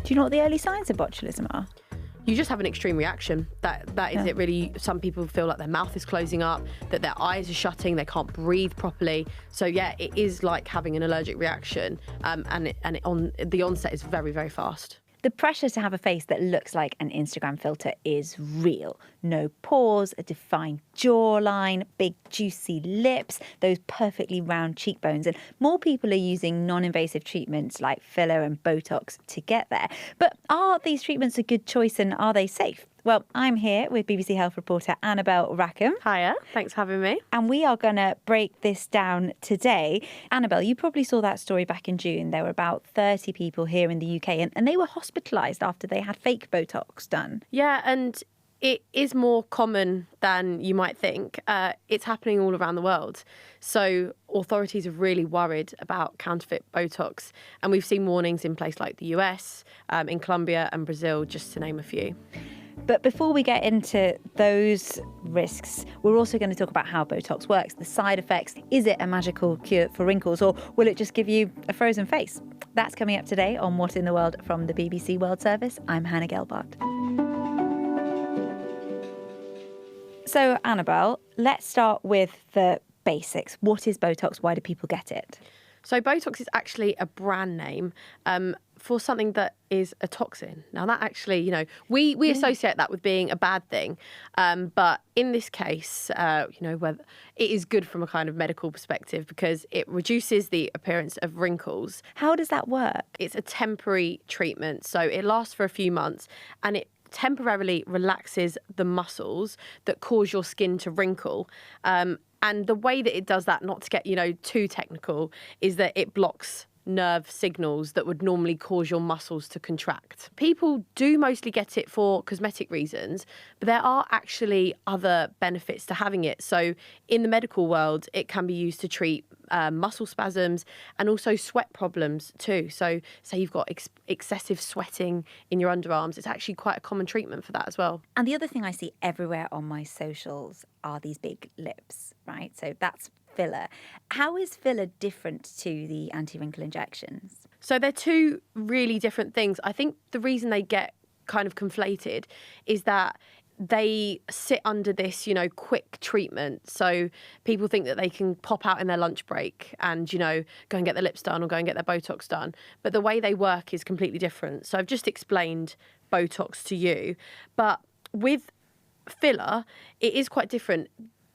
Do you know what the early signs of botulism are? You just have an extreme reaction. That is it really. Some people feel like their mouth is closing up, that their eyes are shutting, they can't breathe properly. So yeah, it is like having an allergic reaction, and the onset is very, very fast. The pressure to have a face that looks like an Instagram filter is real. No pores, a defined jawline, big juicy lips, those perfectly round cheekbones. And more people are using non-invasive treatments like filler and Botox to get there. But are these treatments a good choice and are they safe? Well, I'm here with BBC Health reporter Annabelle Rackham. Hiya, thanks for having me. And we are going to break this down today. Annabelle, you probably saw that story back in June. There were about 30 people here in the UK and they were hospitalised after they had fake Botox done. Yeah, and it is more common than you might think. It's happening all around the world. So authorities are really worried about counterfeit Botox. And we've seen warnings in places like the US, in Colombia and Brazil, just to name a few. But before we get into those risks, we're also going to talk about how Botox works, the side effects. Is it a magical cure for wrinkles or will it just give you a frozen face? That's coming up today on What in the World from the BBC World Service. I'm Hannah Gelbart. So, Annabelle, let's start with the basics. What is Botox? Why do people get it? So Botox is actually a brand name for something that is a toxin. Now that actually, we associate that with being a bad thing. But in this case, whether it is good from a kind of medical perspective because it reduces the appearance of wrinkles. How does that work? It's a temporary treatment. So it lasts for a few months and it temporarily relaxes the muscles that cause your skin to wrinkle. And the way that it does that, not to get, too technical, is that it blocks nerve signals that would normally cause your muscles to contract. People do mostly get it for cosmetic reasons, but there are actually other benefits to having it. So in the medical world, it can be used to treat muscle spasms and also sweat problems too. So say you've got excessive sweating in your underarms, it's actually quite a common treatment for that as well. And the other thing I see everywhere on my socials are these big lips, right? So that's filler. How is filler different to the anti-wrinkle injections? So they're two really different things. I think the reason they get kind of conflated is that they sit under this, quick treatment. So people think that they can pop out in their lunch break and, go and get their lips done or go and get their Botox done. But the way they work is completely different. So I've just explained Botox to you. But with filler, it is quite different.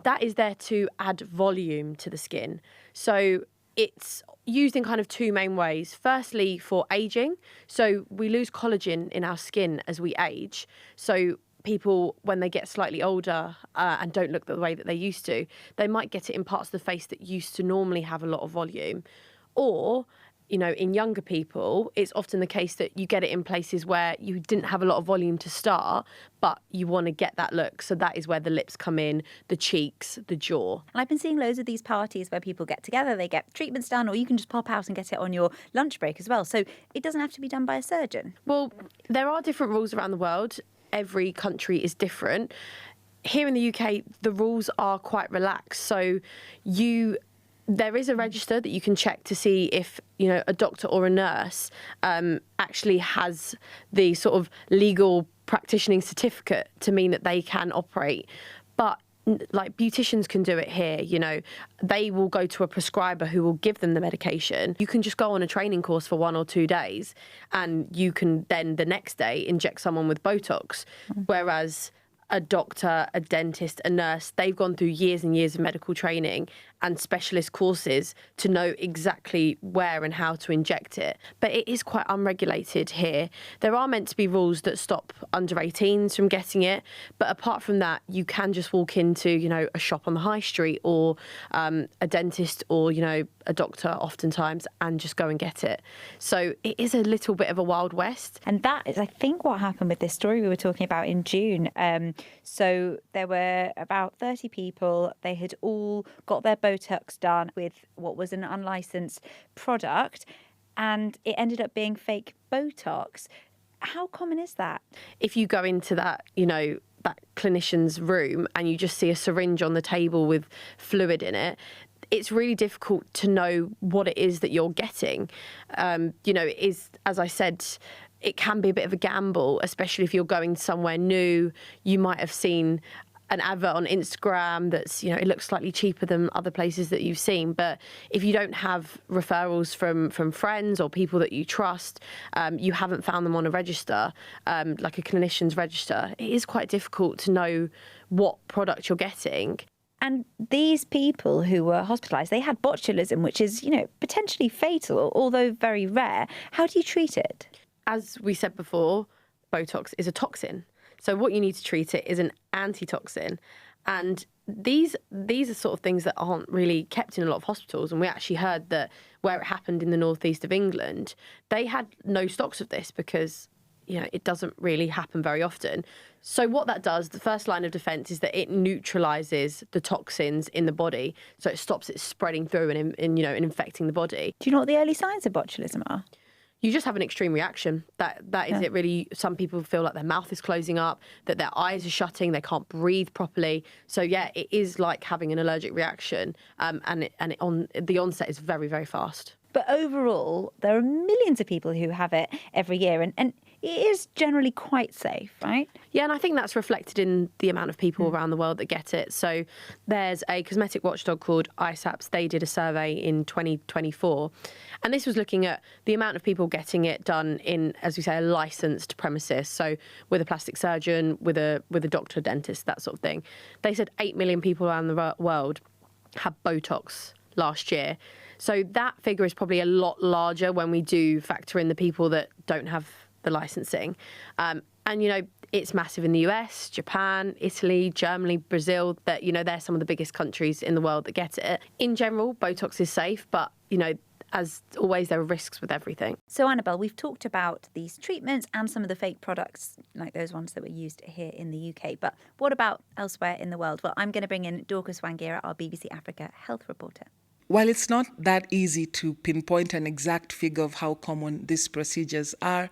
That is there to add volume to the skin. So it's used in kind of two main ways. Firstly, for aging. So we lose collagen in our skin as we age. So people, when they get slightly older and don't look the way that they used to, they might get it in parts of the face that used to normally have a lot of volume. Or, in younger people, it's often the case that you get it in places where you didn't have a lot of volume to start, but you want to get that look. So that is where the lips come in, the cheeks, the jaw. And I've been seeing loads of these parties where people get together, they get treatments done, or you can just pop out and get it on your lunch break as well. So it doesn't have to be done by a surgeon. Well, there are different rules around the world. Every country is different. Here in the UK, the rules are quite relaxed. So there is a register that you can check to see if, a doctor or a nurse actually has the sort of legal practicing certificate to mean that they can operate. But like beauticians can do it here, they will go to a prescriber who will give them the medication. You can just go on a training course for 1 or 2 days and you can then the next day inject someone with Botox. Whereas a doctor, a dentist, a nurse, they've gone through years and years of medical training and specialist courses to know exactly where and how to inject it. But it is quite unregulated here. There are meant to be rules that stop under 18s from getting it. But apart from that, you can just walk into, a shop on the high street or a dentist or, a doctor oftentimes and just go and get it. So it is a little bit of a Wild West. And that is, I think, what happened with this story we were talking about in June. So there were about 30 people. They had all got their Botox done with what was an unlicensed product, and it ended up being fake Botox. How common is that? If you go into that, that clinician's room and you just see a syringe on the table with fluid in it, it's really difficult to know what it is that you're getting. It is, as I said, it can be a bit of a gamble, especially if you're going somewhere new. You might have seen an advert on Instagram that's, you know, it looks slightly cheaper than other places that you've seen. But if you don't have referrals from friends or people that you trust, you haven't found them on a register, like a clinician's register, it is quite difficult to know what product you're getting. And these people who were hospitalised, they had botulism, which is, you know, potentially fatal, although very rare. How do you treat it? As we said before, Botox is a toxin. So what you need to treat it is an antitoxin. And these are sort of things that aren't really kept in a lot of hospitals. And we actually heard that where it happened in the northeast of England, they had no stocks of this because, you know, it doesn't really happen very often. So what that does, the first line of defence is that it neutralises the toxins in the body. So it stops it spreading through and infecting the body. Do you know what the early signs of botulism are? You just have an extreme reaction. That is it really. Some people feel like their mouth is closing up, that their eyes are shutting, they can't breathe properly. So yeah, it is like having an allergic reaction, and the onset is very, very fast. But overall, there are millions of people who have it every year, and it is generally quite safe, right? Yeah, and I think that's reflected in the amount of people around the world that get it. So there's a cosmetic watchdog called ISAPS. They did a survey in 2024, and this was looking at the amount of people getting it done in, as we say, a licensed premises. So with a plastic surgeon, with a doctor, dentist, that sort of thing. They said 8 million people around the world had Botox last year. So that figure is probably a lot larger when we do factor in the people that don't have the licensing. And, you know, it's massive in the US, Japan, Italy, Germany, Brazil, that, you know, they're some of the biggest countries in the world that get it. In general, Botox is safe, but, you know, as always, there are risks with everything. So, Annabelle, we've talked about these treatments and some of the fake products, like those ones that were used here in the UK. But what about elsewhere in the world? Well, I'm going to bring in Dorcas Wangira, our BBC Africa health reporter. While it's not that easy to pinpoint an exact figure of how common these procedures are,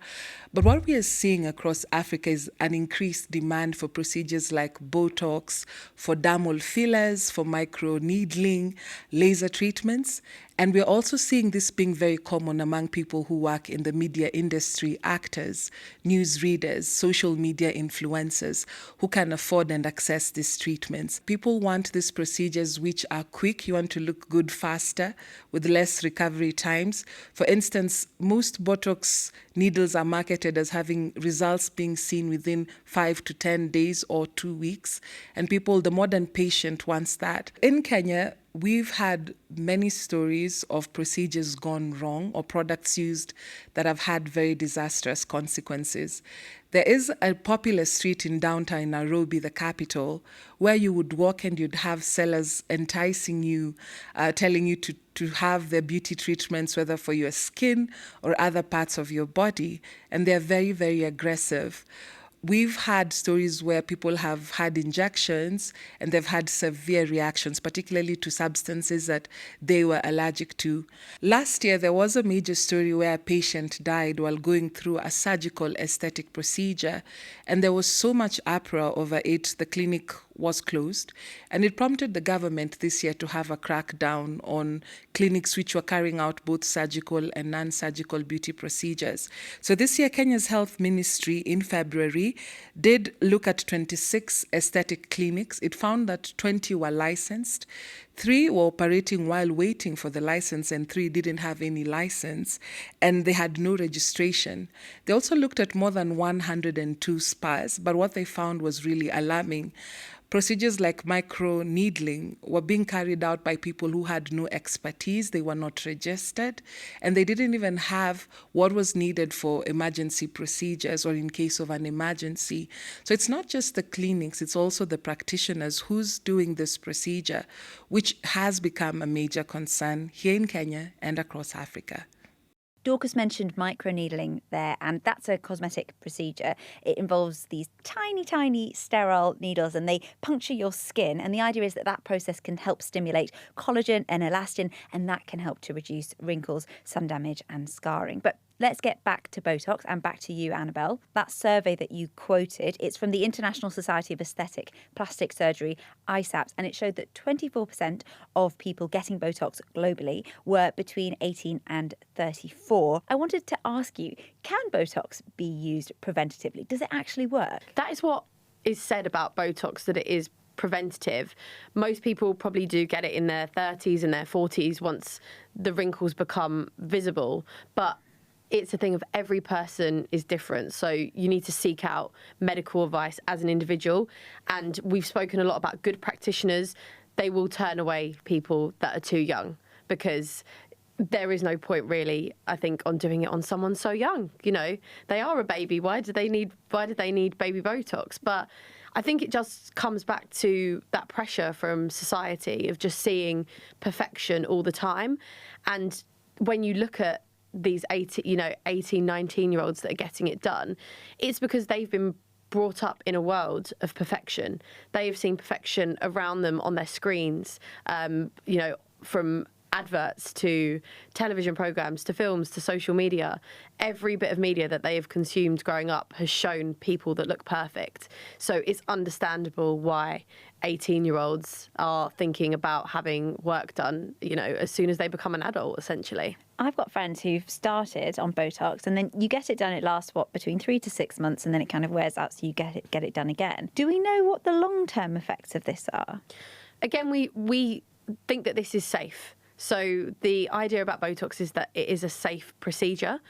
but what we are seeing across Africa is an increased demand for procedures like Botox, for dermal fillers, for microneedling, laser treatments. And we're also seeing this being very common among people who work in the media industry, actors, news readers, social media influencers who can afford and access these treatments. People want these procedures which are quick. You want to look good faster with less recovery times. For instance, most Botox needles are marketed as having results being seen within 5 to 10 days or 2 weeks. And people, the modern patient wants that. In Kenya, we've had many stories of procedures gone wrong or products used that have had very disastrous consequences. There is a popular street in downtown Nairobi, the capital, where you would walk and you'd have sellers enticing you, telling you to have their beauty treatments, whether for your skin or other parts of your body. And they're very, very aggressive. We've had stories where people have had injections and they've had severe reactions, particularly to substances that they were allergic to. Last year, there was a major story where a patient died while going through a surgical aesthetic procedure, and there was so much uproar over it, the clinic was closed, and it prompted the government this year to have a crackdown on clinics which were carrying out both surgical and non-surgical beauty procedures. So this year, Kenya's Health Ministry in February did look at 26 aesthetic clinics. It found that 20 were licensed, 3 were operating while waiting for the license, and 3 didn't have any license, and they had no registration. They also looked at more than 102 spas, but what they found was really alarming. Procedures like microneedling were being carried out by people who had no expertise, they were not registered, and they didn't even have what was needed for emergency procedures or in case of an emergency. So it's not just the clinics, it's also the practitioners who's doing this procedure, which has become a major concern here in Kenya and across Africa. Dorcas mentioned microneedling there, and that's a cosmetic procedure. It involves these tiny, tiny sterile needles, and they puncture your skin. And the idea is that that process can help stimulate collagen and elastin, and that can help to reduce wrinkles, sun damage and scarring. But Let's get back to Botox and back to you, Annabelle. That survey that you quoted, it's from the International Society of Aesthetic Plastic Surgery, ISAPS, and it showed that 24% of people getting Botox globally were between 18 and 34. I wanted to ask you, can Botox be used preventatively? Does it actually work? That is what is said about Botox, that it is preventative. Most people probably do get it in their 30s and their 40s once the wrinkles become visible. But it's a thing of every person is different. So you need to seek out medical advice as an individual. And we've spoken a lot about good practitioners. They will turn away people that are too young because there is no point really, I think, on doing it on someone so young. You know, they are a baby. Why do they need baby Botox? But I think it just comes back to that pressure from society of just seeing perfection all the time. And when you look at these 18, 19-year-olds that are getting it done, it's because they've been brought up in a world of perfection. They have seen perfection around them on their screens, from adverts to television programs to films to social media. Every bit of media that they have consumed growing up has shown people that look perfect. So it's understandable why 18-year-olds are thinking about having work done, as soon as they become an adult, essentially. I've got friends who've started on Botox and then you get it done, it lasts, between 3 to 6 months, and then it kind of wears out, so you get it done again. Do we know what the long-term effects of this are? Again, we think that this is safe. So the idea about Botox is that it is a safe procedure,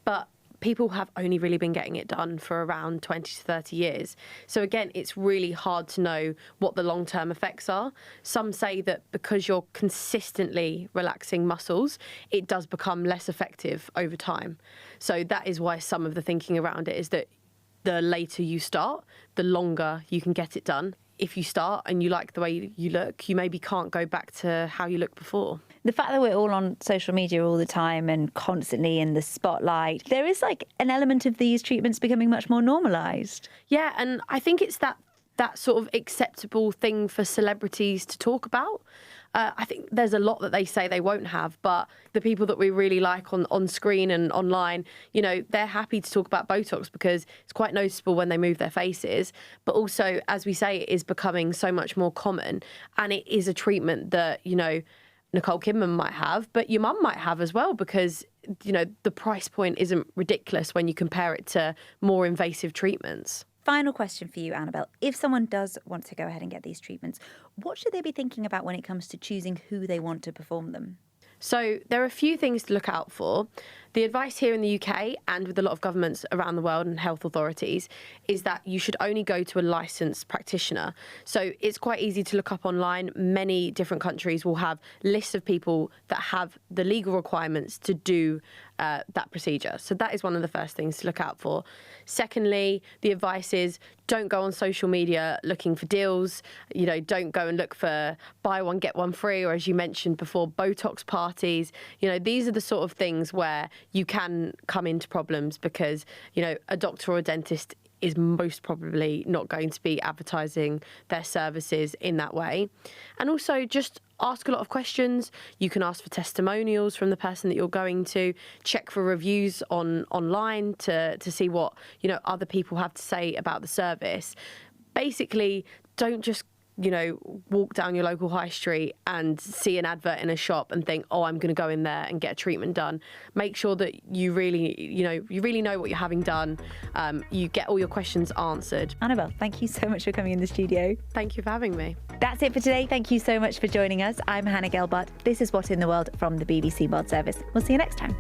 but people have only really been getting it done for around 20 to 30 years. So again, it's really hard to know what the long-term effects are. Some say that because you're consistently relaxing muscles, it does become less effective over time. So that is why some of the thinking around it is that the later you start, the longer you can get it done. If you start and you like the way you look, you maybe can't go back to how you looked before. The fact that we're all on social media all the time and constantly in the spotlight, there is an element of these treatments becoming much more normalised. Yeah, and I think it's that sort of acceptable thing for celebrities to talk about. I think there's a lot that they say they won't have, but the people that we really like on screen and online, they're happy to talk about Botox because it's quite noticeable when they move their faces. But also, as we say, it is becoming so much more common, and it is a treatment that, Nicole Kidman might have, but your mum might have as well, because, the price point isn't ridiculous when you compare it to more invasive treatments. Final question for you, Annabelle. If someone does want to go ahead and get these treatments, what should they be thinking about when it comes to choosing who they want to perform them? So there are a few things to look out for. The advice here in the UK and with a lot of governments around the world and health authorities is that you should only go to a licensed practitioner. So it's quite easy to look up online. Many different countries will have lists of people that have the legal requirements to do that procedure. So that is one of the first things to look out for. Secondly, the advice is don't go on social media looking for deals. Don't go and look for buy one, get one free, or as you mentioned before, Botox parties. These are the sort of things where you can come into problems because, a doctor or a dentist is most probably not going to be advertising their services in that way. And also just ask a lot of questions. You can ask for testimonials from the person that you're going to, check for reviews online to see what, other people have to say about the service. Basically, don't just walk down your local high street and see an advert in a shop and think, oh, I'm going to go in there and get a treatment done. Make sure that you really know what you're having done. You get all your questions answered. Annabelle, thank you so much for coming in the studio. Thank you for having me. That's it for today. Thank you so much for joining us. I'm Hannah Gelbart. This is What in the World from the BBC World Service. We'll see you next time.